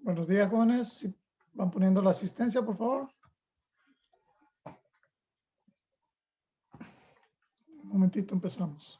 Buenos días, jóvenes. Si van poniendo la asistencia, por favor. Un momentito, empezamos.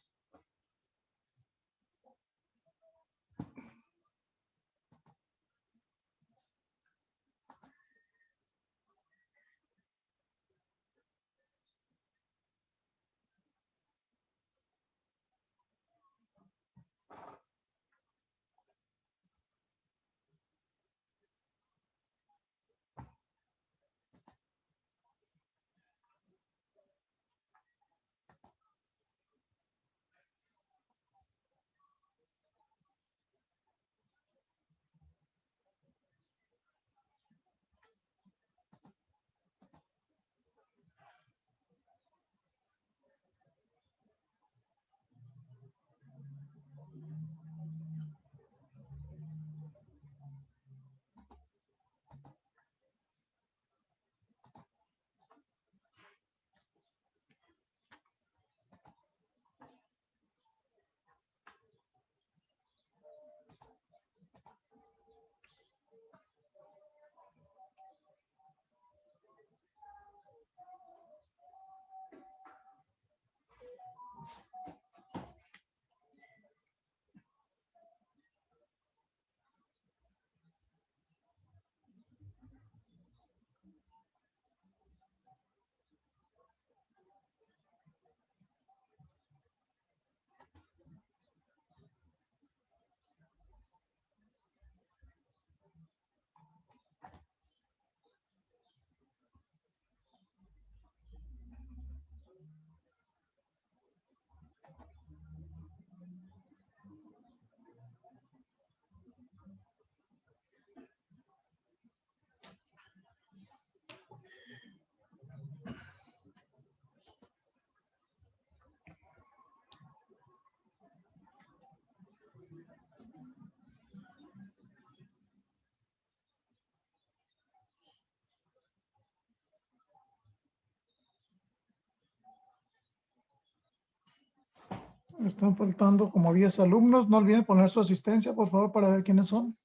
Están faltando como 10 alumnos. No olviden poner su asistencia, por favor, para ver quiénes son.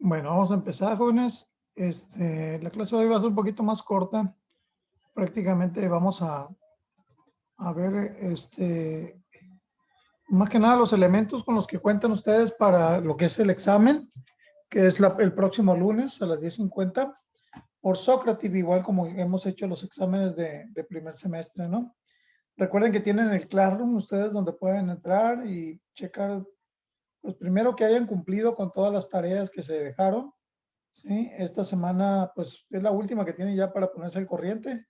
Bueno, vamos a empezar, jóvenes. La clase de hoy va a ser un poquito más corta. Prácticamente vamos a ver, más que nada los elementos con los que cuentan ustedes para lo que es el examen, que es el próximo lunes a las 10:50 por Socrative, igual como hemos hecho los exámenes de primer semestre, ¿no? Recuerden que tienen el Classroom ustedes donde pueden entrar y checar, pues primero que hayan cumplido con todas las tareas que se dejaron, ¿sí? Esta semana, pues es la última que tienen ya para ponerse al corriente.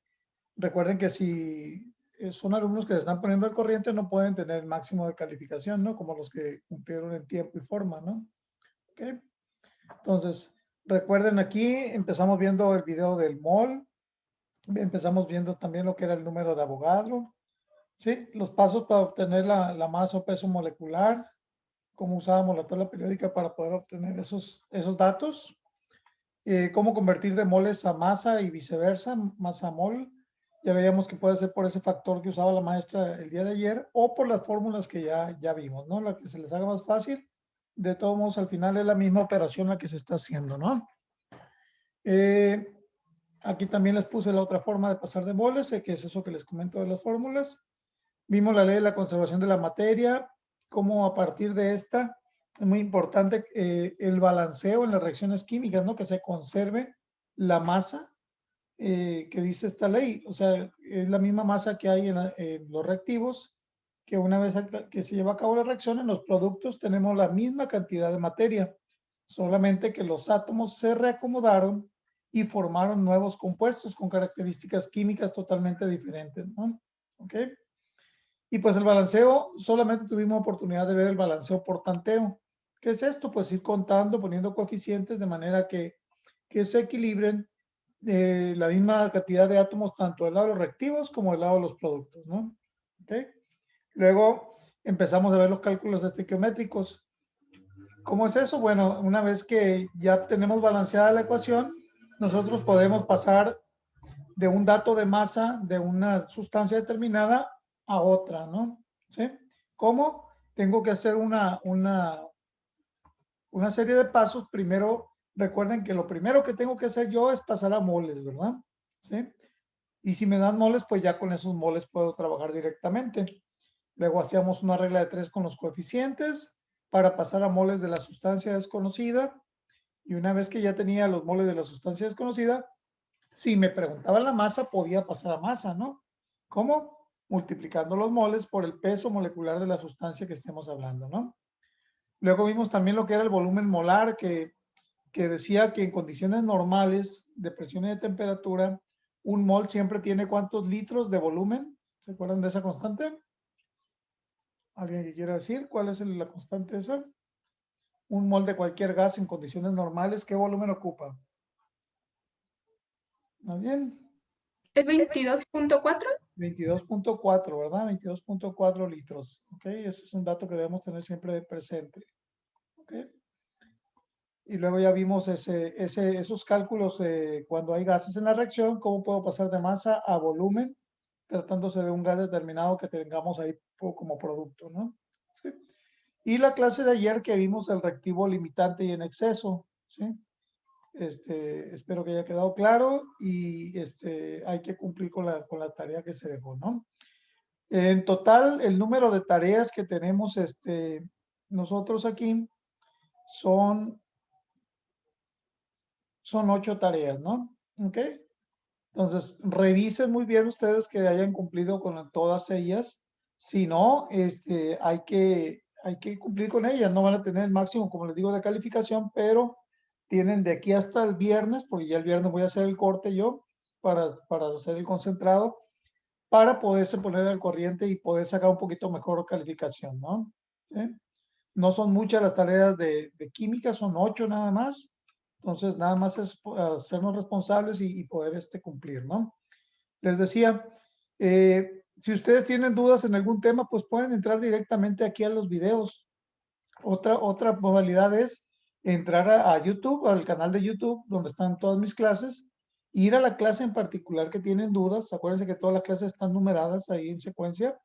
Recuerden que si son alumnos que se están poniendo al corriente, no pueden tener el máximo de calificación, ¿no? Como los que cumplieron en tiempo y forma, ¿no? ¿Ok? Entonces, recuerden aquí, empezamos viendo el video del mol, empezamos viendo también lo que era el número de Avogadro, ¿sí? Los pasos para obtener la masa o peso molecular, cómo usábamos la tabla periódica para poder obtener esos datos, cómo convertir de moles a masa y viceversa, masa a mol. Ya veíamos que puede ser por ese factor que usaba la maestra el día de ayer o por las fórmulas que ya vimos, ¿no? La que se les haga más fácil. De todos modos, al final es la misma operación la que se está haciendo, ¿no? Aquí también les puse la otra forma de pasar de moles, que es eso que les comento de las fórmulas. Vimos la ley de la conservación de la materia, cómo a partir de esta es muy importante el balanceo en las reacciones químicas, ¿no? Que se conserve la masa que dice esta ley. O sea, es la misma masa que hay en los reactivos, que una vez que se lleva a cabo la reacción, en los productos tenemos la misma cantidad de materia, solamente que los átomos se reacomodaron y formaron nuevos compuestos con características químicas totalmente diferentes, ¿no? ¿Ok? Y pues el balanceo, solamente tuvimos oportunidad de ver el balanceo por tanteo. ¿Qué es esto? Pues ir contando, poniendo coeficientes de manera que que se equilibren la misma cantidad de átomos tanto del lado de los reactivos como del lado de los productos, ¿no? ¿Ok? Luego empezamos a ver los cálculos estequiométricos. ¿Cómo es eso? Bueno, una vez que ya tenemos balanceada la ecuación, nosotros podemos pasar de un dato de masa de una sustancia determinada a otra, ¿no? ¿Sí? ¿Cómo? Tengo que hacer una serie de pasos. Primero, recuerden que lo primero que tengo que hacer yo es pasar a moles, ¿verdad? ¿Sí? Y si me dan moles, pues ya con esos moles puedo trabajar directamente. Luego hacíamos una regla de 3 con los coeficientes para pasar a moles de la sustancia desconocida. Y una vez que ya tenía los moles de la sustancia desconocida, si me preguntaban la masa, podía pasar a masa, ¿no? ¿Cómo? Multiplicando los moles por el peso molecular de la sustancia que estemos hablando, ¿no? Luego vimos también lo que era el volumen molar, que decía que en condiciones normales de presión y de temperatura, un mol siempre tiene ¿cuántos litros de volumen? ¿Se acuerdan de esa constante? ¿Alguien que quiera decir cuál es la constante esa? Un mol de cualquier gas en condiciones normales, ¿qué volumen ocupa? ¿Está bien? ¿Es 22.4? 22.4, ¿verdad? 22.4 litros. ¿Ok? Ese es un dato que debemos tener siempre presente. ¿Ok? Y luego ya vimos esos cálculos cuando hay gases en la reacción, cómo puedo pasar de masa a volumen, tratándose de un gas determinado que tengamos ahí como producto, ¿no? ¿Sí? Y la clase de ayer que vimos el reactivo limitante y en exceso, ¿sí? Espero que haya quedado claro y hay que cumplir con la tarea que se dejó, ¿no? En total, el número de tareas que tenemos nosotros aquí son 8 tareas, ¿no? ¿Ok? Entonces, revisen muy bien ustedes que hayan cumplido con todas ellas. Si no, hay que cumplir con ellas. No van a tener el máximo, como les digo, de calificación, pero tienen de aquí hasta el viernes, porque ya el viernes voy a hacer el corte yo para hacer el concentrado, para poderse poner al corriente y poder sacar un poquito mejor calificación, ¿no? ¿Sí? No son muchas las tareas de química, son 8 nada más. Entonces, nada más es hacernos responsables y poder cumplir, ¿no? Les decía, si ustedes tienen dudas en algún tema, pues pueden entrar directamente aquí a los videos. Otra modalidad es entrar a YouTube, al canal de YouTube, donde están todas mis clases, ir a la clase en particular que tienen dudas. Acuérdense que todas las clases están numeradas ahí en secuencia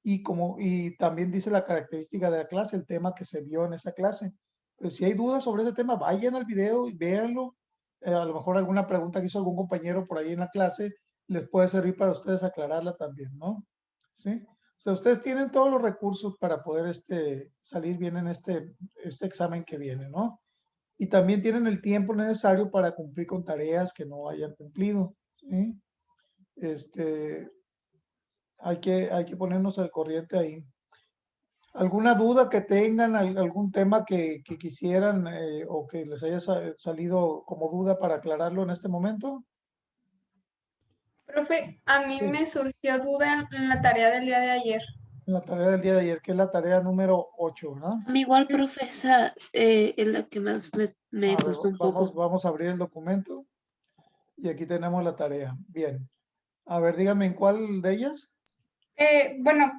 y también dice la característica de la clase, el tema que se vio en esa clase. Pues si hay dudas sobre ese tema, vayan al video y véanlo. A lo mejor alguna pregunta que hizo algún compañero por ahí en la clase les puede servir para ustedes aclararla también, ¿no? ¿Sí? O sea, ustedes tienen todos los recursos para poder salir bien en este examen que viene, ¿no? Y también tienen el tiempo necesario para cumplir con tareas que no hayan cumplido, ¿sí? Hay que ponernos al corriente ahí. ¿Alguna duda que tengan, algún tema que quisieran o que les haya salido como duda para aclararlo en este momento? Profe, a mí Sí, me surgió duda en la tarea del día de ayer. en la tarea del día de ayer, que es la tarea número 8, ¿verdad? A mí igual, profesa, es la que más me A ver, costó un poco. vamos a abrir el documento y aquí tenemos la tarea. Bien. A ver, dígame en cuál de ellas. Bueno,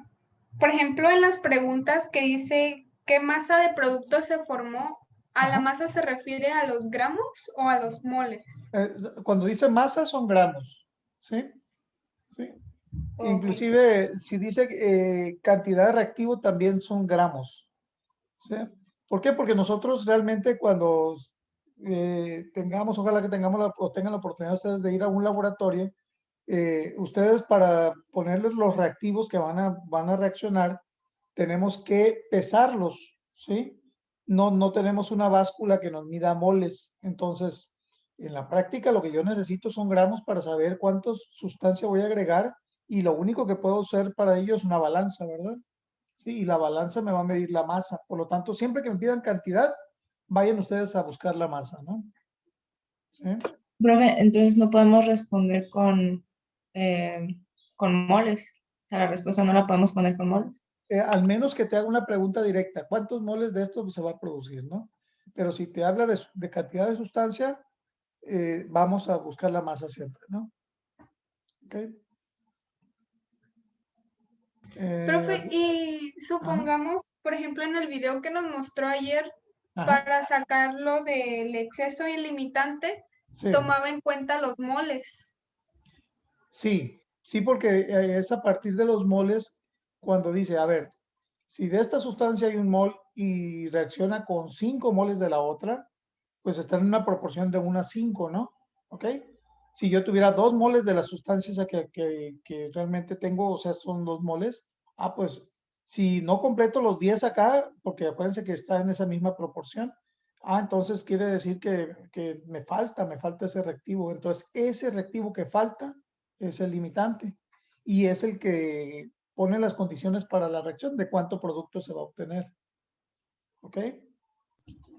por ejemplo, en las preguntas que dice qué masa de producto se formó, ¿a la Ajá. masa se refiere a los gramos o a los moles? Cuando dice masa son gramos, ¿sí? Sí. Ok. Inclusive si dice cantidad de reactivo también son gramos, ¿sí? ¿Por qué? Porque nosotros realmente cuando tengamos, ojalá que tengamos o tengan la oportunidad ustedes de ir a un laboratorio, ustedes para ponerles los reactivos que van a reaccionar, tenemos que pesarlos, ¿sí? No tenemos una báscula que nos mida moles. Entonces, en la práctica lo que yo necesito son gramos para saber cuántos sustancia voy a agregar y lo único que puedo hacer para ello es una balanza, ¿verdad? Sí, y la balanza me va a medir la masa. Por lo tanto, siempre que me pidan cantidad, vayan ustedes a buscar la masa, ¿no? ¿Sí? Profe, entonces no podemos responder con moles. O sea, la respuesta no la podemos poner con moles. Al menos que te haga una pregunta directa, ¿cuántos moles de esto se va a producir, no? Pero si te habla de cantidad de sustancia, vamos a buscar la masa siempre, ¿no? Ok. Profe, y ajá, supongamos, por ejemplo, en el video que nos mostró ayer, ajá, para sacarlo del exceso ilimitante, sí. tomaba en cuenta los moles. Sí, sí, porque es a partir de los moles cuando dice, a ver, si de esta sustancia hay un mol y reacciona con 5 moles de la otra, pues está en una proporción de 1 a 5, ¿no? ¿Ok? Si yo tuviera 2 moles de la sustancia esa que realmente tengo, o sea, son 2 moles, pues si no completo los 10 acá, porque acuérdense que está en esa misma proporción, entonces quiere decir que me falta ese reactivo. Entonces, ese reactivo que falta es el limitante y es el que pone las condiciones para la reacción de cuánto producto se va a obtener. ¿Ok?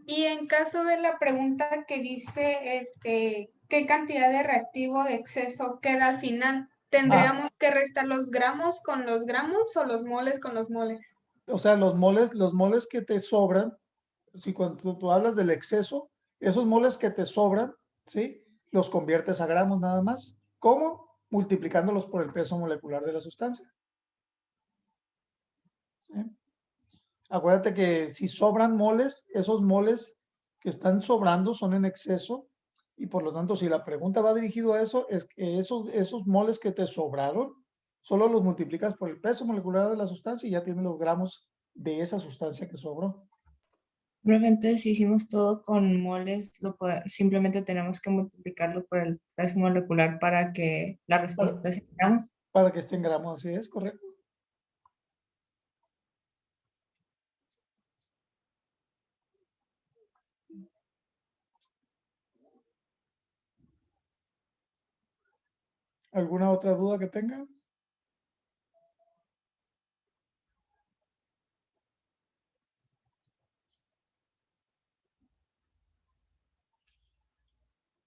Y en caso de la pregunta que dice, ¿qué cantidad de reactivo de exceso queda al final? ¿Tendríamos que restar los gramos con los gramos o los moles con los moles? O sea, los moles que te sobran, si cuando tú hablas del exceso, esos moles que te sobran, ¿sí? Los conviertes a gramos nada más. ¿Cómo? Multiplicándolos por el peso molecular de la sustancia. ¿Sí? Acuérdate que si sobran moles, esos moles que están sobrando son en exceso y por lo tanto si la pregunta va dirigido a eso, es que esos moles que te sobraron, solo los multiplicas por el peso molecular de la sustancia y ya tienes los gramos de esa sustancia que sobró. Profe, entonces si hicimos todo con moles, simplemente tenemos que multiplicarlo por el peso molecular para que la respuesta sea gramos. Para que esté en gramos, así es, correcto. ¿Alguna otra duda que tengan?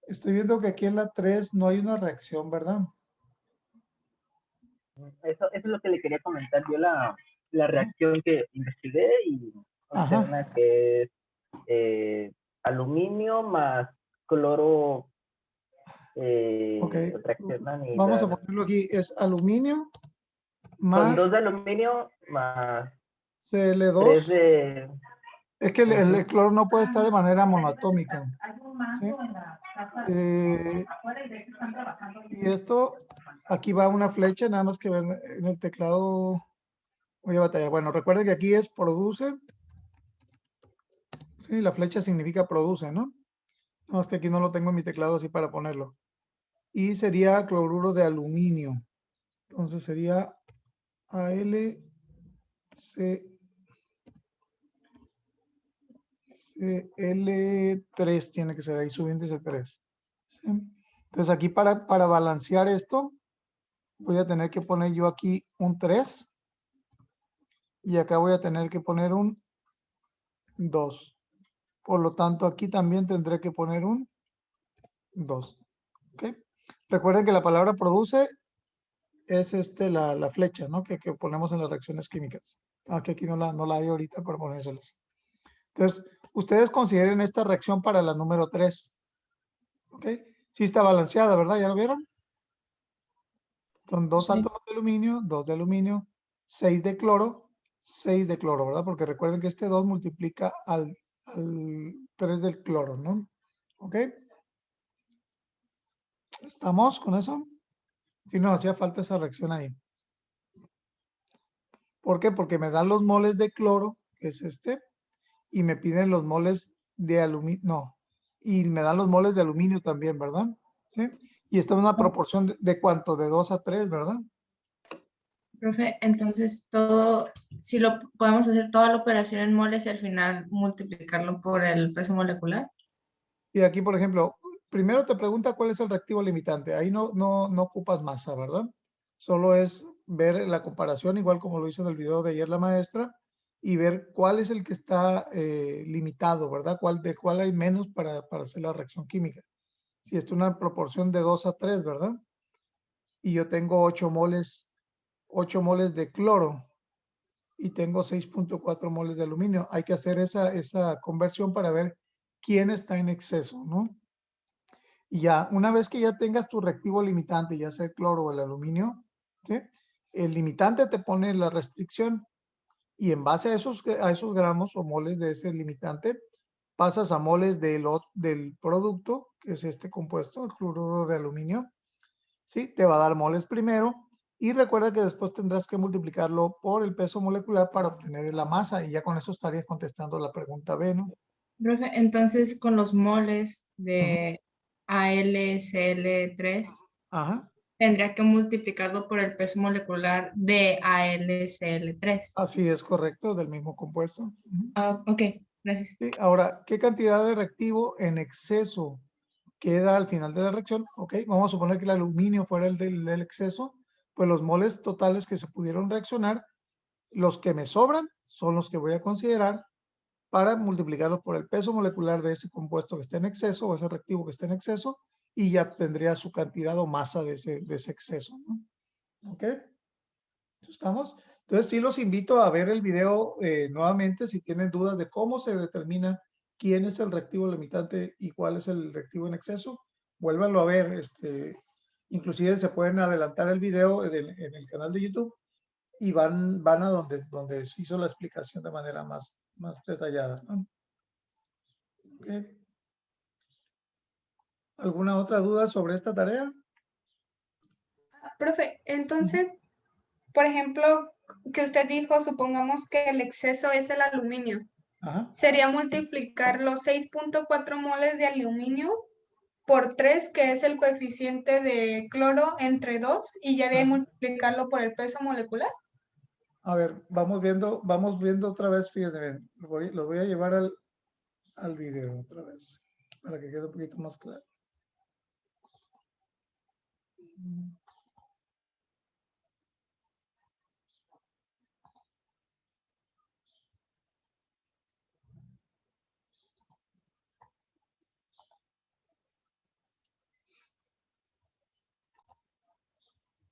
Estoy viendo que aquí en la 3 no hay una reacción, ¿verdad? Eso es lo que le quería comentar. Yo la reacción que investigué y Ajá. una que es aluminio más cloro Ok. reaccionan y Vamos a dan ponerlo aquí. Es aluminio con más 2 de aluminio más 3 Cl2. de... Es que el cloro no puede estar de manera monoatómica. ¿Sí? Y esto, aquí va una flecha, nada más que ver en el teclado. Voy a batallar. Bueno, recuerden que aquí es produce. Sí, la flecha significa produce, ¿no? No, es que aquí no lo tengo en mi teclado así para ponerlo. Y sería cloruro de aluminio. Entonces sería AlC. L3 tiene que ser ahí, su índice 3. ¿Sí? Entonces aquí para balancear esto, voy a tener que poner yo aquí un 3 y acá voy a tener que poner un 2. Por lo tanto, aquí también tendré que poner un 2. ¿Okay? Recuerden que la palabra produce es la flecha, ¿no? Que ponemos en las reacciones químicas. Que aquí no la hay ahorita para ponérselas. Entonces, ustedes consideren esta reacción para la número 3. ¿Ok? Sí está balanceada, ¿verdad? ¿Ya lo vieron? Son 2 Sí. átomos de aluminio, 2 de aluminio, 6 de cloro, 6 de cloro, ¿verdad? Porque recuerden que este 2 multiplica al 3 del cloro, ¿no? ¿Ok? ¿Estamos con eso? Si no, hacía falta esa reacción ahí. ¿Por qué? Porque me dan los moles de cloro, que es y me piden los moles de aluminio, no, y me dan los moles de aluminio también, ¿verdad? ¿Sí? Y está en una proporción de cuánto, de 2 a 3, ¿verdad? Profe, entonces todo, si lo podemos hacer toda la operación en moles y al final multiplicarlo por el peso molecular. Y aquí, por ejemplo, primero te pregunta cuál es el reactivo limitante. Ahí no ocupas masa, ¿verdad? Solo es ver la comparación, igual como lo hizo en el video de ayer la maestra, y ver cuál es el que está limitado, ¿verdad? De cuál hay menos para hacer la reacción química. Si es una proporción de 2 a 3, ¿verdad? Y yo tengo 8 moles de cloro y tengo 6.4 moles de aluminio. Hay que hacer esa conversión para ver quién está en exceso, ¿no? Y ya, una vez que ya tengas tu reactivo limitante, ya sea el cloro o el aluminio, ¿sí? El limitante te pone la restricción y en base a esos gramos o moles de ese limitante, pasas a moles del producto, que es este compuesto, el cloruro de aluminio, ¿sí? Te va a dar moles primero y recuerda que después tendrás que multiplicarlo por el peso molecular para obtener la masa y ya con eso estarías contestando la pregunta B, ¿no? Profe, entonces con los moles Ujú. de AlCl3 Ajá, tendría que multiplicarlo por el peso molecular de AlCl3. así es correcto, del mismo compuesto. Ujú. Ah, ok, gracias. Sí, ahora, ¿qué cantidad de reactivo en exceso queda al final de la reacción? Ok, vamos a suponer que el aluminio fuera el del exceso, pues los moles totales que se pudieron reaccionar, los que me sobran son los que voy a considerar para multiplicarlos por el peso molecular de ese compuesto que está en exceso o ese reactivo que está en exceso y ya tendría su cantidad o masa de ese exceso, ¿no? ¿Ok? ¿Estamos? Entonces sí los invito a ver el video nuevamente si tienen dudas de cómo se determina quién es el reactivo limitante y cuál es el reactivo en exceso. Vuélvanlo a ver, inclusive se pueden adelantar el video en el canal de YouTube y van a donde se hizo la explicación de manera más detallada, ¿no? ¿Ok? ¿Alguna otra duda sobre esta tarea? Profe, entonces, por ejemplo, que usted dijo, supongamos que el exceso es el aluminio. Ajá. Sería multiplicar los 6.4 moles de aluminio por 3, que es el coeficiente de cloro, entre 2, y ya de ahí Ajá. multiplicarlo por el peso molecular. A ver, vamos viendo otra vez, fíjense bien, lo voy a llevar al video otra vez, para que quede un poquito más claro.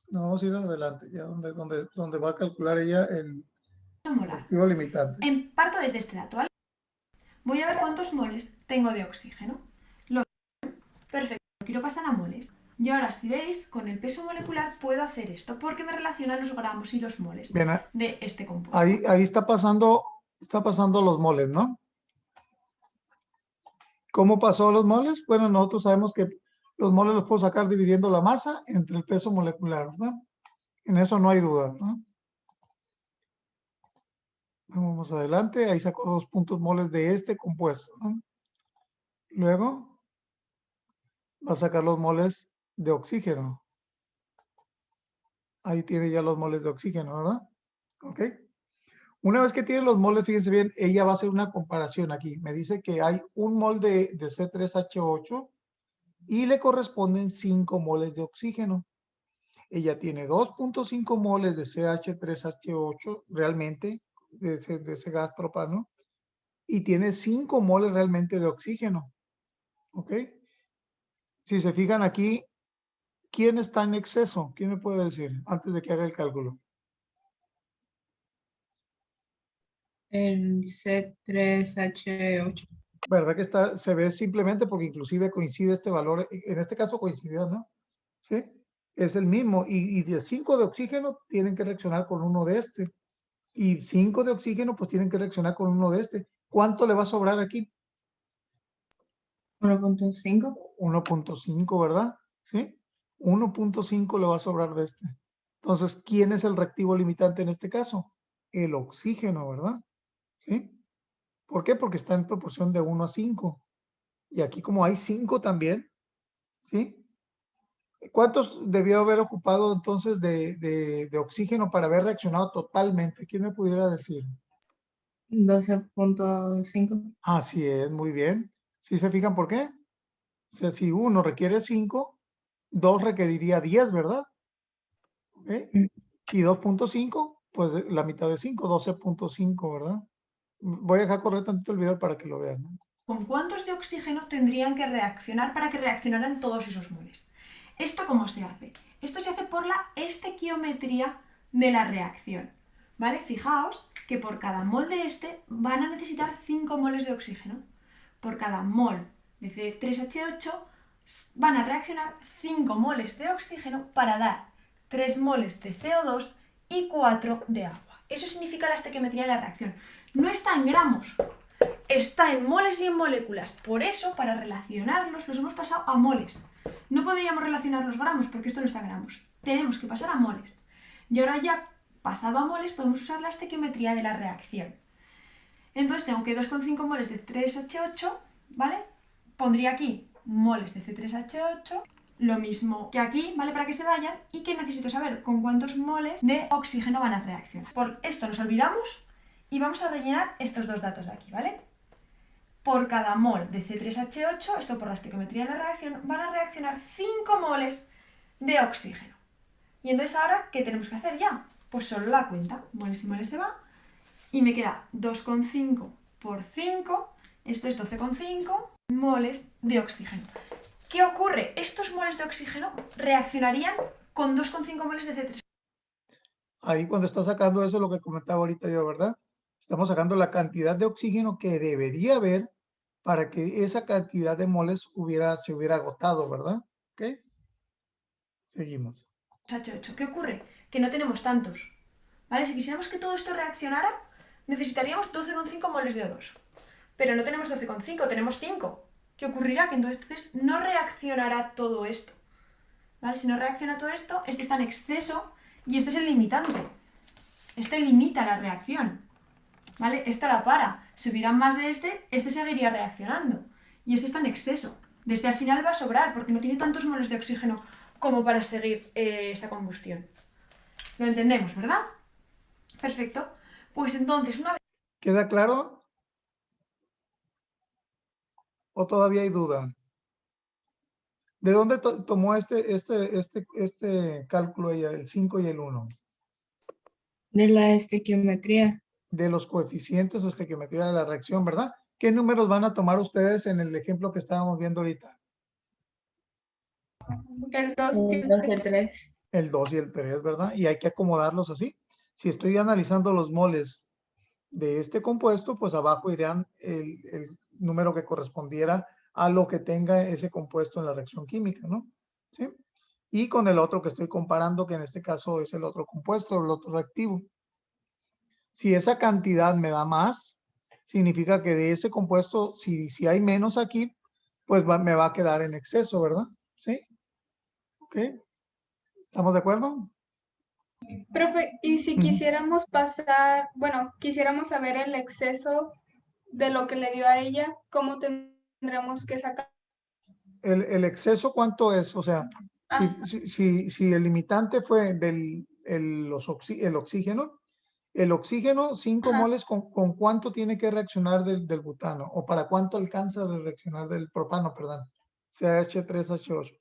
No, vamos a ir adelante, ya donde va a calcular ella el molar. reactivo limitante. Parto desde este dato, ¿vale? Voy a ver cuántos moles tengo de oxígeno. Perfecto, lo quiero pasar a moles. Y ahora, si veis, con el peso molecular puedo hacer esto, porque me relacionan los gramos y los moles Bien, de este compuesto. ahí está pasando los moles, ¿no? ¿Cómo pasó los moles? Bueno, nosotros sabemos que los moles los puedo sacar dividiendo la masa entre el peso molecular, ¿verdad? En eso no hay duda, ¿no? Vamos adelante, ahí sacó 2 puntos moles de este compuesto, ¿no? Luego va a sacar los moles de oxígeno. Ahí tiene ya los moles de oxígeno, ¿verdad? ¿Ok? Una vez que tiene los moles, fíjense bien, ella va a hacer una comparación aquí. Me dice que hay un mol de C3H8 y le corresponden 5 moles de oxígeno. Ella tiene 2.5 moles de CH3H8 realmente, de ese gas propano, y tiene 5 moles realmente de oxígeno. ¿Ok? Si se fijan aquí, ¿quién está en exceso? ¿Quién me puede decir antes de que haga el cálculo? El C3H8. ¿Verdad que se ve simplemente porque inclusive coincide este valor? En este caso coincidió, ¿no? ¿Sí? Es el mismo. Y de 5 de oxígeno tienen que reaccionar con uno de este. Y 5 de oxígeno pues tienen que reaccionar con uno de este. ¿Cuánto le va a sobrar aquí? 1.5. 1.5, ¿verdad? ¿Sí? 1.5 le va a sobrar de este. Entonces, ¿quién es el reactivo limitante en este caso? El oxígeno, ¿verdad? ¿Sí? ¿Por qué? Porque está en proporción de 1 a 5. Y aquí como hay 5 también, ¿sí? ¿Cuántos debió haber ocupado entonces de oxígeno para haber reaccionado totalmente? ¿Quién me pudiera decir? 12.5. Así es, muy bien. ¿Sí se fijan por qué? O sea, si uno requiere 5, 2 requeriría 10, ¿verdad? ¿Ok? Y 2.5, pues la mitad de 5, 12.5, ¿verdad? Voy a dejar correr tantito el video para que lo vean, ¿no? ¿Con cuántos de oxígeno tendrían que reaccionar para que reaccionaran todos esos moles? ¿Esto cómo se hace? Esto se hace por la estequiometría de la reacción, ¿vale? Fijaos que por cada mol de este van a necesitar 5 moles de oxígeno. Por cada mol de C3H8 van a reaccionar 5 moles de oxígeno para dar 3 moles de CO2 y 4 de agua. Eso significa la estequiometría de la reacción. No está en gramos, está en moles y en moléculas. Por eso, para relacionarlos, los hemos pasado a moles. No podríamos relacionar los gramos porque esto no está en gramos. Tenemos que pasar a moles. Y ahora ya, pasado a moles, podemos usar la estequiometría de la reacción. Entonces tengo que 2,5 moles de 3H8, ¿vale? Pondría aquí moles de C3H8, lo mismo que aquí, ¿vale? Para que se vayan, y que necesito saber con cuántos moles de oxígeno van a reaccionar. Por esto nos olvidamos y vamos a rellenar estos dos datos de aquí, ¿vale? Por cada mol de C3H8, esto por la estequiometría de la reacción, van a reaccionar 5 moles de oxígeno. Y entonces ahora, ¿qué tenemos que hacer ya? Pues solo la cuenta, moles y moles se va, y me queda 2,5 por 5, esto es 12,5 moles de oxígeno. ¿Qué ocurre? Estos moles de oxígeno reaccionarían con 2,5 moles de C3. Ahí cuando está sacando eso, lo que comentaba ahorita yo, ¿verdad? Estamos sacando la cantidad de oxígeno que debería haber para que esa cantidad de moles se hubiera agotado, ¿verdad? ¿Ok? Seguimos. H8. ¿Qué ocurre? Que no tenemos tantos. ¿Vale? Si quisiéramos que todo esto reaccionara, necesitaríamos 12,5 moles de O2. Pero no tenemos 12,5, tenemos 5. ¿Qué ocurrirá? Que entonces no reaccionará todo esto. ¿Vale? Si no reacciona todo esto, este está en exceso y este es el limitante. Este limita la reacción. ¿Vale? Esta la para. Si hubieran más de este seguiría reaccionando. Y este está en exceso. Desde al final va a sobrar porque no tiene tantos moles de oxígeno como para seguir esa combustión. Lo entendemos, ¿verdad? Perfecto. Pues entonces, una vez... ¿Queda claro? ¿O todavía hay duda? ¿De dónde tomó este cálculo ella, el 5 y el 1? De la estequiometría. De los coeficientes o estequiometría de la reacción, ¿verdad? ¿Qué números van a tomar ustedes en el ejemplo que estábamos viendo ahorita? El 2 y el 2 y 3. 3. El 2 y el 3, ¿verdad? Y hay que acomodarlos así. Si estoy analizando los moles de este compuesto, pues abajo irán el número que correspondiera a lo que tenga ese compuesto en la reacción química, ¿no? ¿Sí? Y con el otro que estoy comparando, que en este caso es el otro compuesto, el otro reactivo. Si esa cantidad me da más, significa que de ese compuesto, si hay menos aquí, pues me va a quedar en exceso, ¿verdad? ¿Sí? ¿Ok? ¿Estamos de acuerdo? Profe, y si quisiéramos pasar, bueno, quisiéramos saber el exceso de lo que le dio a ella, ¿cómo tendremos que sacar? ¿El exceso cuánto es? O sea, Ah, si el limitante fue el oxígeno, el oxígeno, 5 ajá. moles, ¿con cuánto tiene que reaccionar del butano? ¿O para cuánto alcanza de reaccionar del propano, perdón? CH3H8.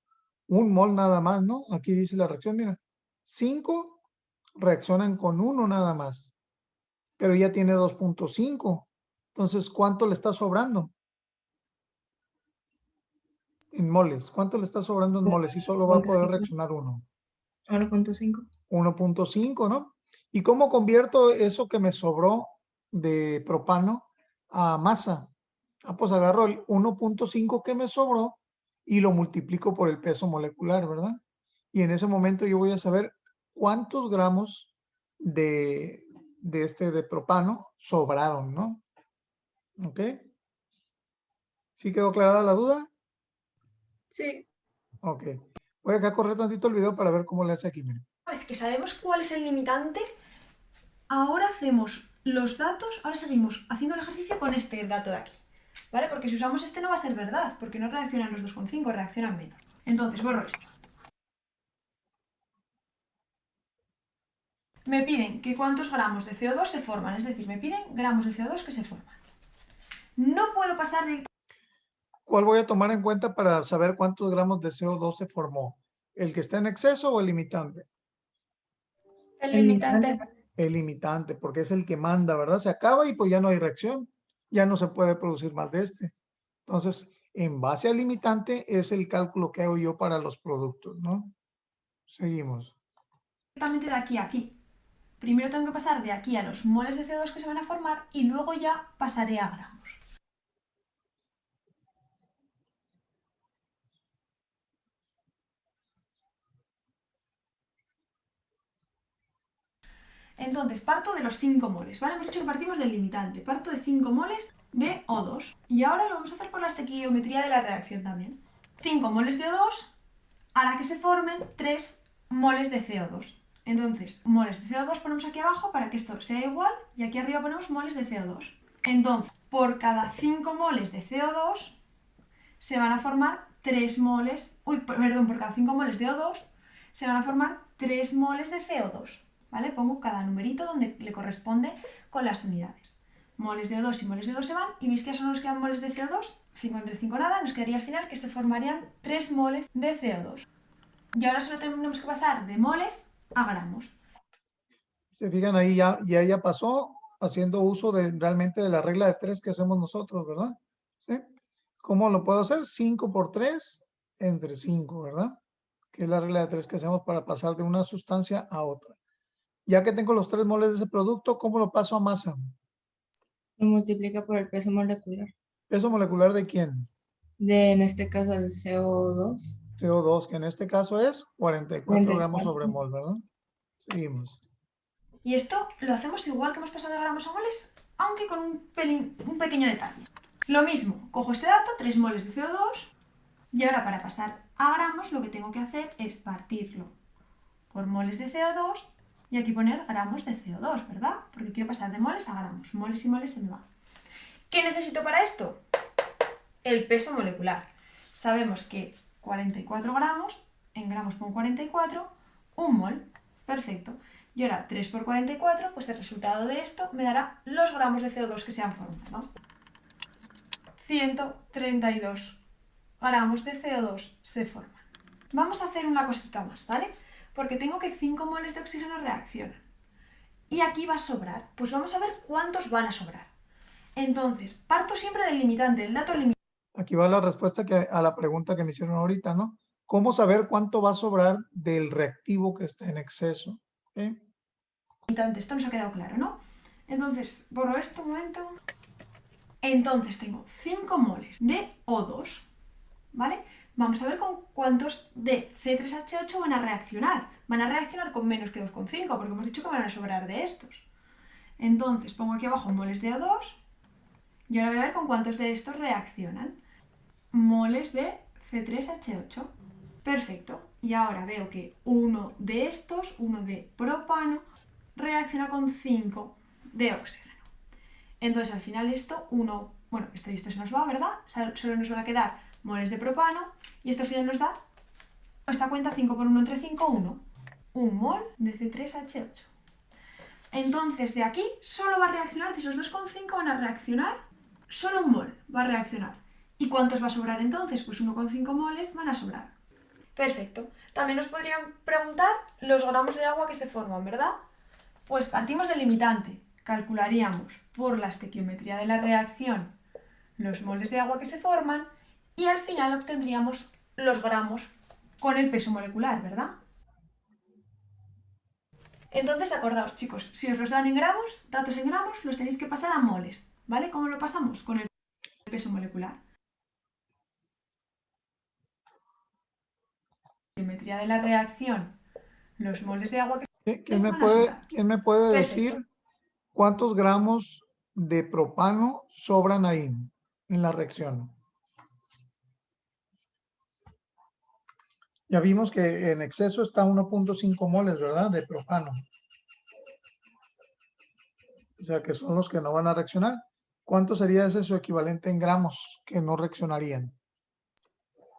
Un mol nada más, ¿no? Aquí dice la reacción, mira. 5 reaccionan con 1 nada más. Pero ya tiene 2,5. Entonces, ¿cuánto le está sobrando? En moles. ¿Cuánto le está sobrando en moles? Y solo va a poder reaccionar 1. 1.5. 1,5, ¿no? ¿Y cómo convierto eso que me sobró de propano a masa? Ah, pues agarro el 1,5 que me sobró y lo multiplico por el peso molecular, ¿verdad? Y en ese momento yo voy a saber cuántos gramos de propano sobraron, ¿no? ¿Ok? ¿Sí quedó aclarada la duda? Sí. Ok. Voy acá a correr tantito el video para ver cómo le hace aquí, miren. Una vez que sabemos cuál es el limitante, ahora hacemos los datos, ahora seguimos haciendo el ejercicio con este dato de aquí, ¿vale? Porque si usamos este no va a ser verdad, porque no reaccionan los 2,5, reaccionan menos. Entonces, borro esto. Me piden que cuántos gramos de CO2 se forman, es decir, me piden gramos de CO2 que se forman. No puedo pasar de... ¿Cuál voy a tomar en cuenta para saber cuántos gramos de CO2 se formó? ¿El que está en exceso o el limitante? El El limitante. El limitante, porque es el que manda, ¿verdad? Se acaba y pues ya no hay reacción. Ya no se puede producir más de este. Entonces, en base al limitante es el cálculo que hago yo para los productos, ¿no? Seguimos. directamente de aquí a aquí. Primero tengo que pasar de aquí a los moles de CO2 que se van a formar y luego ya pasaré a gramos. Entonces, parto de los 5 moles, ¿vale? Hemos dicho que partimos del limitante. Parto de 5 moles de O2. Y ahora lo vamos a hacer por la estequiometría de la reacción también. 5 moles de O2 hará que se formen 3 moles de CO2. Entonces, moles de CO2 ponemos aquí abajo para que esto sea igual y aquí arriba ponemos moles de CO2. Entonces, por cada 5 moles de CO2 se van a formar 3 moles, por cada 5 moles de O2 se van a formar 3 moles de CO2, ¿vale? Pongo cada numerito donde le corresponde con las unidades. Moles de O2 y moles de O2 se van y veis que ya solo nos quedan moles de CO2, 5 entre 5 nada, nos quedaría al final que se formarían 3 moles de CO2. Y ahora solo tenemos que pasar de moles a gramos. Se fijan ahí, ya pasó haciendo uso realmente de la regla de 3 que hacemos nosotros, ¿verdad? ¿Sí? ¿Cómo lo puedo hacer? 5 por 3 entre 5, ¿verdad? Que es la regla de 3 que hacemos para pasar de una sustancia a otra. Ya que tengo los 3 moles de ese producto, ¿cómo lo paso a masa? Lo multiplica por el peso molecular. ¿Peso molecular de quién? En este caso, el CO2. CO2, que en este caso es 44 gramos 44. sobre mol, ¿verdad? Seguimos. Y esto lo hacemos igual que hemos pasado de gramos a moles, aunque con un pequeño detalle. Lo mismo, cojo este dato, 3 moles de CO2, y ahora para pasar a gramos lo que tengo que hacer es partirlo por moles de CO2 y aquí poner gramos de CO2, ¿verdad? Porque quiero pasar de moles a gramos. Moles y moles se me van. ¿Qué necesito para esto? El peso molecular. Sabemos que 44 gramos, en gramos pongo 44, un mol. Perfecto. Y ahora 3 por 44, pues el resultado de esto me dará los gramos de CO2 que se han formado. 132 gramos de CO2 se forman. Vamos a hacer una cosita más, ¿vale? Porque tengo que 5 moles de oxígeno reaccionan. Y aquí va a sobrar. Pues vamos a ver cuántos van a sobrar. Entonces, parto siempre del limitante, el dato limitante. Aquí va la respuesta a la pregunta que me hicieron ahorita, ¿no? ¿Cómo saber cuánto va a sobrar del reactivo que está en exceso? ¿Okay? Esto nos ha quedado claro, ¿no? Entonces, borro esto un momento. Entonces tengo 5 moles de O2, ¿vale? Vamos a ver con cuántos de C3H8 van a reaccionar. Van a reaccionar con menos que 2,5, porque hemos dicho que van a sobrar de estos. Entonces pongo aquí abajo moles de O2 y ahora voy a ver con cuántos de estos reaccionan. Moles de C3H8. Perfecto. Y ahora veo que uno de estos, uno de propano, reacciona con 5 de oxígeno. Entonces al final esto, esto y esto se nos va, ¿verdad? Solo nos van a quedar moles de propano y esto al final nos da, esta cuenta 5 por 1 entre 5, 1. Un mol de C3H8. Entonces de aquí solo va a reaccionar, de esos 2,5 van a reaccionar, solo un mol va a reaccionar. ¿Y cuántos va a sobrar entonces? Pues 1,5 moles van a sobrar. Perfecto. También nos podrían preguntar los gramos de agua que se forman, ¿verdad? Pues partimos del limitante. Calcularíamos por la estequiometría de la reacción los moles de agua que se forman y al final obtendríamos los gramos con el peso molecular, ¿verdad? Entonces acordaos, chicos, si os los dan en gramos, datos en gramos, los tenéis que pasar a moles, ¿vale? ¿Cómo lo pasamos? Con el peso molecular. Estequiometría de la reacción, los moles de agua que ¿Quién me puede Perfecto. decir cuántos gramos de propano sobran ahí en la reacción? Ya vimos que en exceso está 1.5 moles, ¿verdad? De propano. O sea, que son los que no van a reaccionar. ¿Cuánto sería ese su equivalente en gramos que no reaccionarían?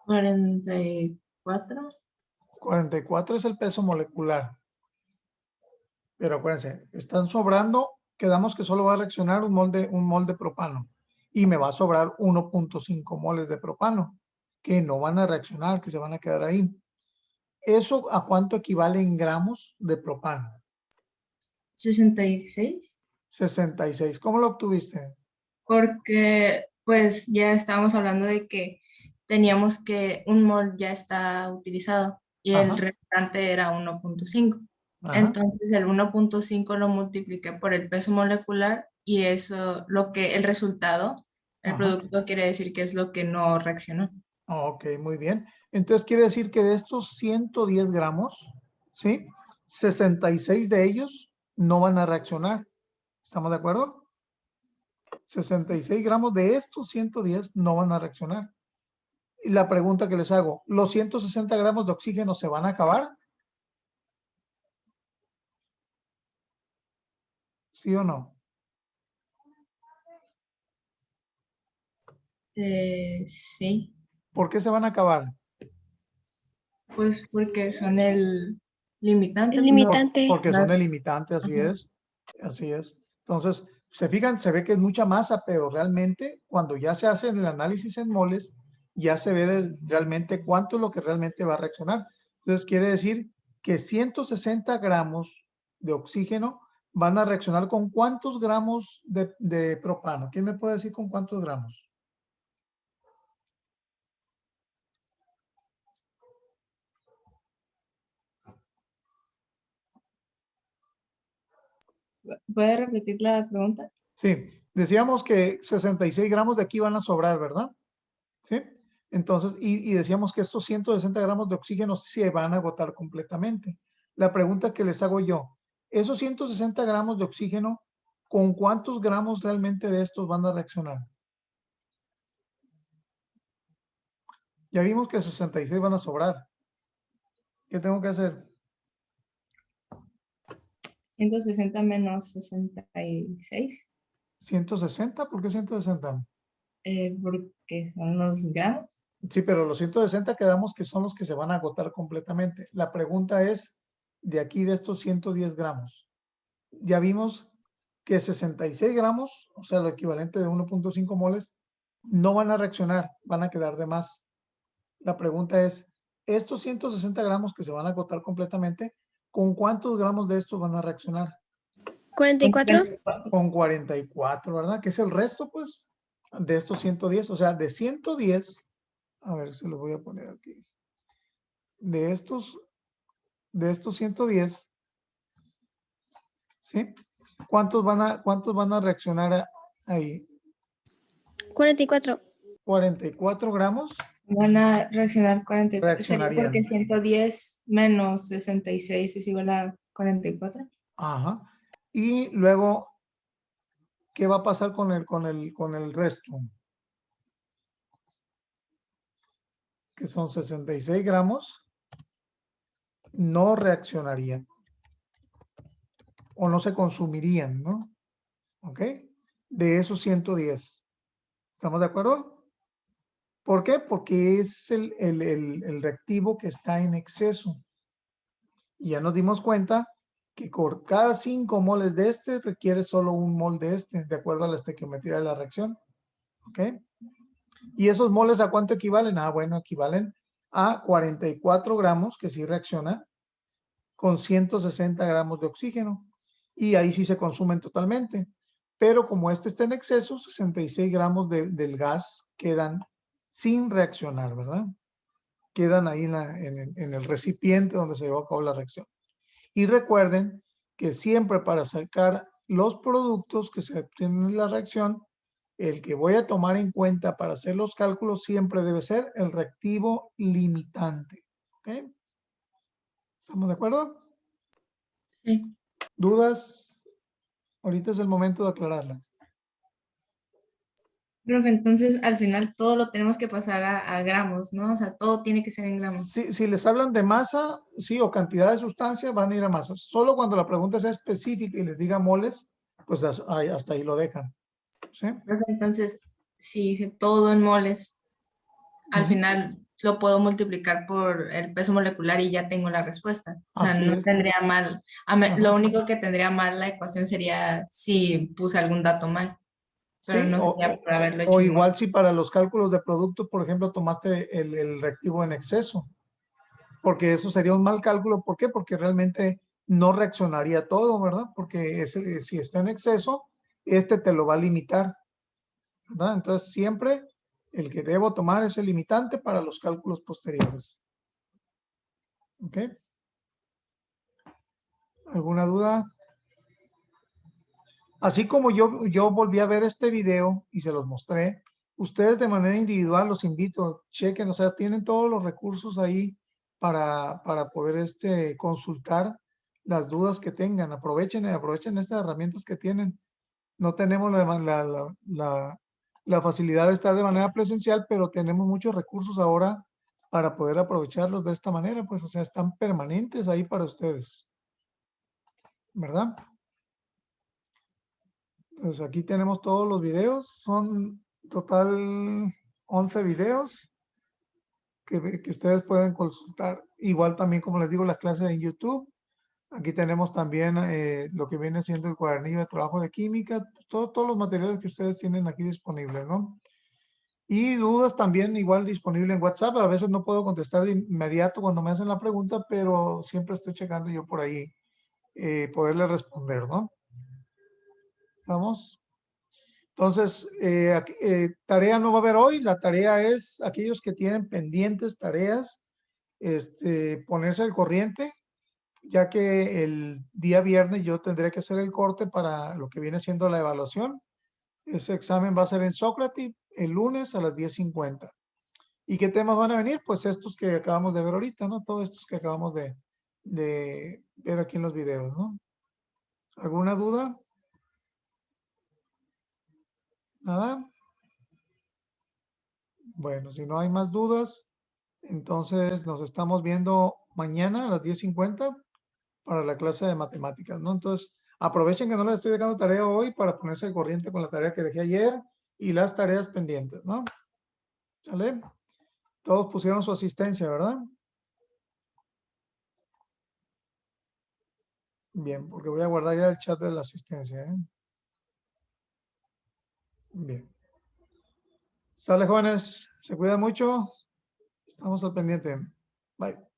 44. 44 es el peso molecular. Pero acuérdense, están sobrando, quedamos que solo va a reaccionar un mol de propano. Y me va a sobrar 1.5 moles de propano, que no van a reaccionar, que se van a quedar ahí. ¿Eso a cuánto equivale en gramos de propano? 66. 66. ¿Cómo lo obtuviste? Porque pues ya estábamos hablando de que teníamos que un mol ya está utilizado y el Ajá. restante era 1.5. Ajá. Entonces el 1.5 lo multipliqué por el peso molecular y eso, el resultado, el Ajá. producto quiere decir que es lo que no reaccionó. Ok, muy bien. Entonces quiere decir que de estos 110 gramos, ¿sí? 66 de ellos no van a reaccionar. ¿Estamos de acuerdo? 66 gramos de estos 110 no van a reaccionar. Y la pregunta que les hago, ¿los 160 gramos de oxígeno se van a acabar? ¿Sí o no? Sí, ¿Por qué se van a acabar? pues porque son el limitante. El pues, no- limitante. Porque son las- el limitante, así Ajá. es. Así es. Entonces, se fijan, se ve que es mucha masa, pero realmente cuando ya se hace el análisis en moles, ya se ve realmente cuánto es lo que realmente va a reaccionar. Entonces, quiere decir que 160 gramos de oxígeno van a reaccionar con cuántos gramos de propano. ¿Quién me puede decir con cuántos gramos? ¿Puede repetir la pregunta? Sí, decíamos que 66 gramos de aquí van a sobrar, ¿verdad? ¿Sí? Entonces, y decíamos que estos 160 gramos de oxígeno se van a agotar completamente. La pregunta que les hago yo, esos 160 gramos de oxígeno, ¿con cuántos gramos realmente de estos van a reaccionar? Ya vimos que 66 van a sobrar. ¿Qué tengo que hacer? 160 menos 66, 160, ¿por qué 160? porque son los gramos. Sí, pero los 160 quedamos que son los que se van a agotar completamente. La pregunta es, de aquí de estos 110 gramos, ya vimos que 66 gramos, o sea, lo equivalente de 1.5 moles, no van a reaccionar, van a quedar de más. La pregunta es, estos 160 gramos que se van a agotar completamente, ¿con cuántos gramos de estos van a reaccionar? 44. Con 44, ¿verdad? Que es el resto, pues, de estos 110. O sea, de 110, a ver, se los voy a poner aquí. De estos 110, ¿sí? ¿Cuántos van a reaccionar ahí? 44. 44 gramos Van a reaccionar 44. Sería reaccionarían. porque 110 menos 66 es igual a 44. Ajá. Y luego, ¿qué va a pasar con el resto? Que son 66 gramos, no reaccionarían o no se consumirían, ¿no? ¿Ok? De esos 110. ¿Estamos de acuerdo? ¿Por qué? Porque es el reactivo que está en exceso. Y ya nos dimos cuenta que por cada 5 moles de este requiere solo 1 mol de este, de acuerdo a la estequiometría de la reacción. ¿Ok? ¿Y esos moles a cuánto equivalen? Ah, bueno, equivalen a 44 gramos, que sí reacciona, con 160 gramos de oxígeno. Y ahí sí se consumen totalmente. Pero como este está en exceso, 66 gramos del gas quedan sin reaccionar, ¿verdad? Quedan ahí en el recipiente donde se llevó a cabo la reacción. Y recuerden que siempre para sacar los productos que se obtienen en la reacción, el que voy a tomar en cuenta para hacer los cálculos siempre debe ser el reactivo limitante. ¿Ok? ¿Estamos de acuerdo? Sí. ¿Dudas? Ahorita es el momento de aclararlas. Profe, entonces al final todo lo tenemos que pasar a gramos, ¿no? O sea, todo tiene que ser en gramos. Si les hablan de masa, sí, o cantidad de sustancia, van a ir a masas. Solo cuando la pregunta sea específica y les diga moles, pues hasta ahí lo dejan. ¿Sí? Profe, entonces, si hice todo en moles, al Ujú. final lo puedo multiplicar por el peso molecular y ya tengo la respuesta. O sea, Así no es. tendría mal. Ajá. Lo único que tendría mal la ecuación sería si puse algún dato mal, pero Sí, no sería por haberlo hecho o en moles. igual si para los cálculos de producto, por ejemplo, tomaste el reactivo en exceso, porque eso sería un mal cálculo. ¿Por qué? Porque realmente no reaccionaría todo, ¿verdad? Porque si está en exceso, este te lo va a limitar, ¿verdad? Entonces siempre el que debo tomar es el limitante para los cálculos posteriores. ¿Ok? ¿Alguna duda? Así como yo volví a ver este video y se los mostré, ustedes de manera individual los invito, chequen, o sea, tienen todos los recursos ahí para poder consultar las dudas que tengan. Aprovechen estas herramientas que tienen. No tenemos la facilidad de estar de manera presencial, pero tenemos muchos recursos ahora para poder aprovecharlos de esta manera, pues, o sea, están permanentes ahí para ustedes, ¿verdad? Pues aquí tenemos todos los videos, son total 11 videos que ustedes pueden consultar. Igual también, como les digo, las clases en YouTube. Aquí tenemos también lo que viene siendo el cuadernillo de trabajo de química, todos los materiales que ustedes tienen aquí disponibles, ¿no? Y dudas también igual disponible en WhatsApp. A veces no puedo contestar de inmediato cuando me hacen la pregunta, pero siempre estoy checando yo por ahí poderle responder, ¿no? ¿Estamos? Entonces, tarea no va a haber hoy. La tarea es aquellos que tienen pendientes tareas, ponerse al corriente, ya que el día viernes yo tendré que hacer el corte para lo que viene siendo la evaluación. Ese examen va a ser en Sócrates el lunes a las 10:50. ¿Y qué temas van a venir? Pues estos que acabamos de ver ahorita, ¿no? Todos estos que acabamos de ver aquí en los videos, ¿no? ¿Alguna duda? ¿Nada? Bueno, si no hay más dudas, entonces nos estamos viendo mañana a las 10:50 para la clase de matemáticas, ¿no? Entonces, aprovechen que no les estoy dejando tarea hoy para ponerse al corriente con la tarea que dejé ayer y las tareas pendientes, ¿no? ¿Sale? Todos pusieron su asistencia, ¿verdad? Bien, porque voy a guardar ya el chat de la asistencia, ¿eh? Bien. Sale, jóvenes. Se cuidan mucho. Estamos al pendiente. Bye.